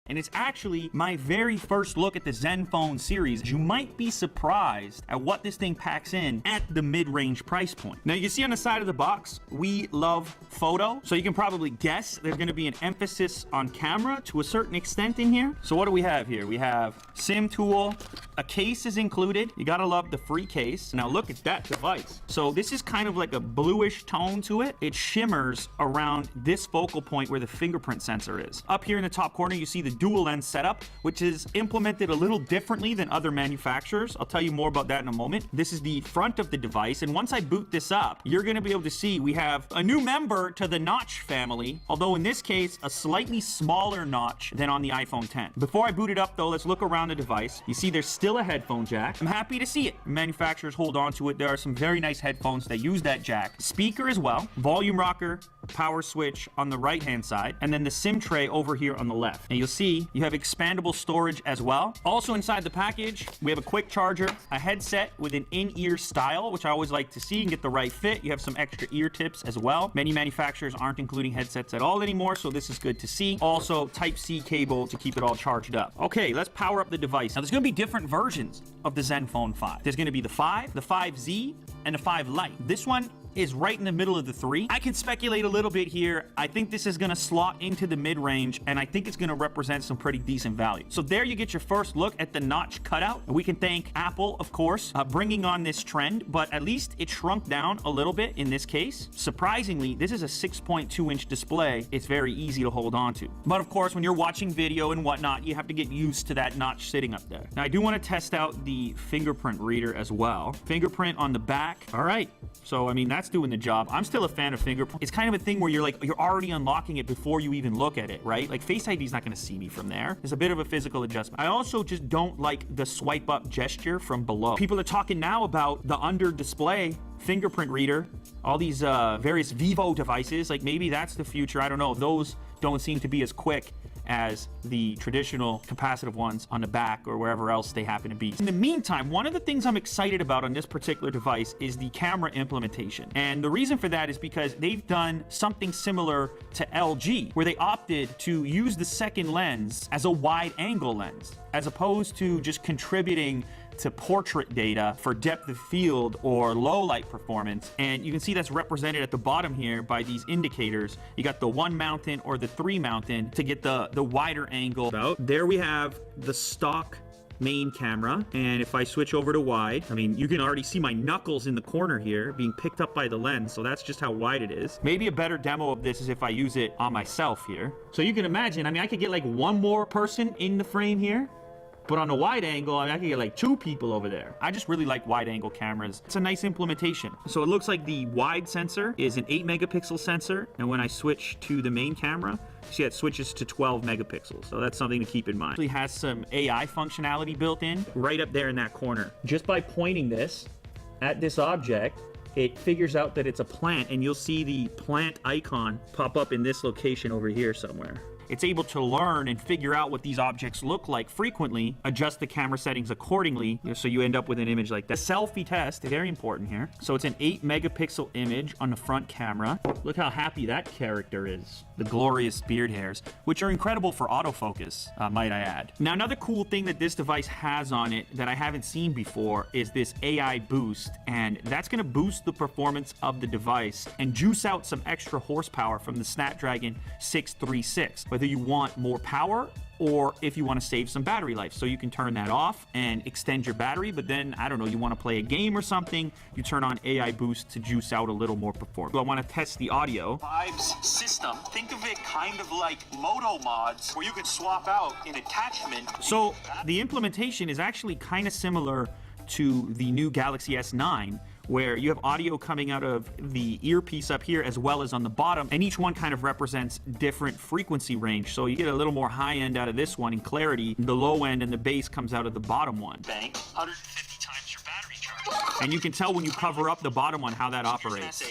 and it's actually my very first look at the Zenfone series. You might be surprised at what this thing packs in at the mid-range price point. Now you can see on the side of the box, we love photo, so you can probably guess there's gonna be an emphasis on camera to a certain extent in here. So what do we have here? We have SIM tool, a case is included. You gotta love the free case. Now look at that device. So this is kind of like a bluish tone to it. It shimmers around this focal point where the fingerprint sensor is. Up here in the top corner, you see the dual lens setup, which is implemented a little differently than other manufacturers. I'll tell you more about that in a moment. This is the front of the device, and once I boot this up, you're gonna be able to see we have a new member to the notch family, although in this case, a slightly smaller notch than on the iPhone 10. Before I boot it up though, let's look around the device. You see there's still a headphone jack. I'm happy to see it. Manufacturers hold on to it. There are some very nice headphones that use that jack. Speaker as well, volume rocker, power switch on the right hand side, and then the SIM tray over here on the left. And you'll see you have expandable storage as well. Also inside the package, we have a quick charger, a headset with an in-ear style, which I always like to see and get the right fit. You have some extra ear tips as well. Many manufacturers aren't including headsets at all anymore, so this is good to see. Also, Type-C cable to keep it all charged up. Okay, let's power up the device. Now, there's gonna be different versions of the Zenfone 5. There's gonna be the 5, the 5Z, and the 5 Lite. This one is right in the middle of the three. I can speculate a little bit here. I think this is gonna slot into the mid-range, and I think it's gonna represent some pretty decent value. So there you get your first look at the notch cutout. And we can thank Apple, of course, bringing on this trend, but at least it shrunk down a little bit in this case. Surprisingly, this is a 6.2-inch display. It's very easy to hold on to. But of course, when you're watching video and whatnot, you have to get used to that notch sitting up there. Now, I do wanna test out the fingerprint reader as well. Fingerprint on the back. All right, so I mean, that's doing the job. I'm still a fan of fingerprint. It's kind of a thing where you're already unlocking it before you even look at it, right? Like Face ID is not gonna see me from there. It's a bit of a physical adjustment. I also just don't like the swipe up gesture from below. People are talking now about the under display fingerprint reader, all these various Vivo devices. Like maybe that's the future. I don't know. Those don't seem to be as quick as the traditional capacitive ones on the back or wherever else they happen to be. In the meantime, one of the things I'm excited about on this particular device is the camera implementation. And the reason for that is because they've done something similar to LG, where they opted to use the second lens as a wide angle lens, as opposed to just contributing to portrait data for depth of field or low light performance. And you can see that's represented at the bottom here by these indicators. You got the 1 mountain or the 3 mountain to get the wider angle. There we have the stock main camera, and if I switch over to wide, I mean, you can already see my knuckles in the corner here being picked up by the lens, so that's just how wide it is. Maybe a better demo of this is if I use it on myself here. So you can imagine, I mean, I could get like one more person in the frame here, but on a wide angle, I mean, I can get like 2 people over there. I just really like wide angle cameras. It's a nice implementation. So it looks like the wide sensor is an 8 megapixel sensor. And when I switch to the main camera, see it switches to 12 megapixels. So that's something to keep in mind. It has some AI functionality built in right up there in that corner. Just by pointing this at this object, it figures out that it's a plant, and you'll see the plant icon pop up in this location over here somewhere. It's able to learn and figure out what these objects look like frequently, adjust the camera settings accordingly, so you end up with an image like that. The selfie test, very important here. So it's an 8 megapixel image on the front camera. Look how happy that character is. The glorious beard hairs, which are incredible for autofocus, might I add. Now, another cool thing that this device has on it that I haven't seen before is this AI boost, and that's gonna boost the performance of the device and juice out some extra horsepower from the Snapdragon 636. Whether you want more power or if you want to save some battery life. So you can turn that off and extend your battery, but then, I don't know, you want to play a game or something, you turn on AI Boost to juice out a little more performance. So I want to test the audio. Vibes system, think of it kind of like Moto mods, where you can swap out an attachment. So the implementation is actually kind of similar to the new Galaxy S9, where you have audio coming out of the earpiece up here as well as on the bottom, and each one kind of represents different frequency range. So you get a little more high end out of this one in clarity, the low end and the bass comes out of the bottom one. Bank, 150 times your battery charge. And you can tell when you cover up the bottom one how that operates.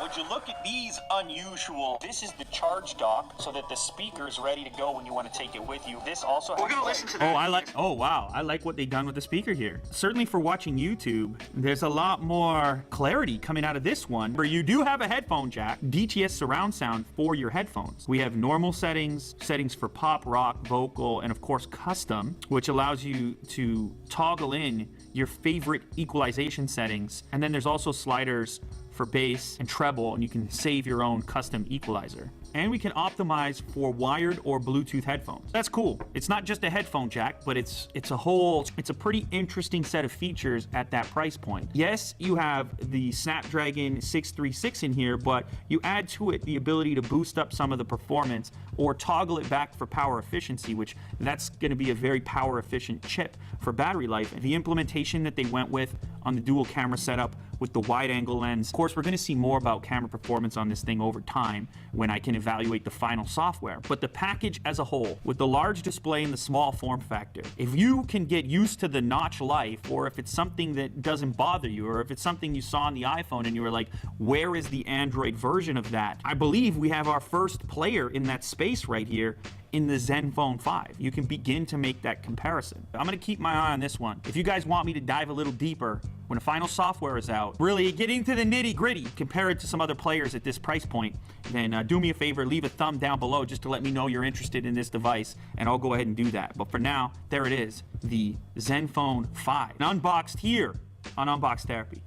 Would you look at these unusual, this is the charge dock so that the speaker is ready to go when you want to take it with you. This also has... We're going to listen to that. Oh, wow. I like what they've done with the speaker here. Certainly for watching YouTube, there's a lot more clarity coming out of this one. Where you do have a headphone jack, DTS surround sound for your headphones. We have normal settings, settings for pop, rock, vocal, and of course custom, which allows you to toggle in your favorite equalization settings. And then there's also sliders for bass and treble, and you can save your own custom equalizer. And we can optimize for wired or Bluetooth headphones. That's cool. It's not just a headphone jack, but it's a pretty interesting set of features at that price point. Yes, you have the Snapdragon 636 in here, but you add to it the ability to boost up some of the performance or toggle it back for power efficiency, which that's gonna be a very power efficient chip for battery life. The implementation that they went with on the dual camera setup with the wide angle lens. Of course, we're gonna see more about camera performance on this thing over time when I can evaluate the final software. But the package as a whole, with the large display and the small form factor, if you can get used to the notch life, or if it's something that doesn't bother you, or if it's something you saw on the iPhone and you were like, where is the Android version of that? I believe we have our first player in that space right here in the Zenfone 5. You can begin to make that comparison. I'm gonna keep my eye on this one. If you guys want me to dive a little deeper when the final software is out, really get into the nitty gritty, compare it to some other players at this price point, then do me a favor, leave a thumb down below just to let me know you're interested in this device, and I'll go ahead and do that. But for now, there it is, the Zenfone 5, unboxed here on Unbox Therapy.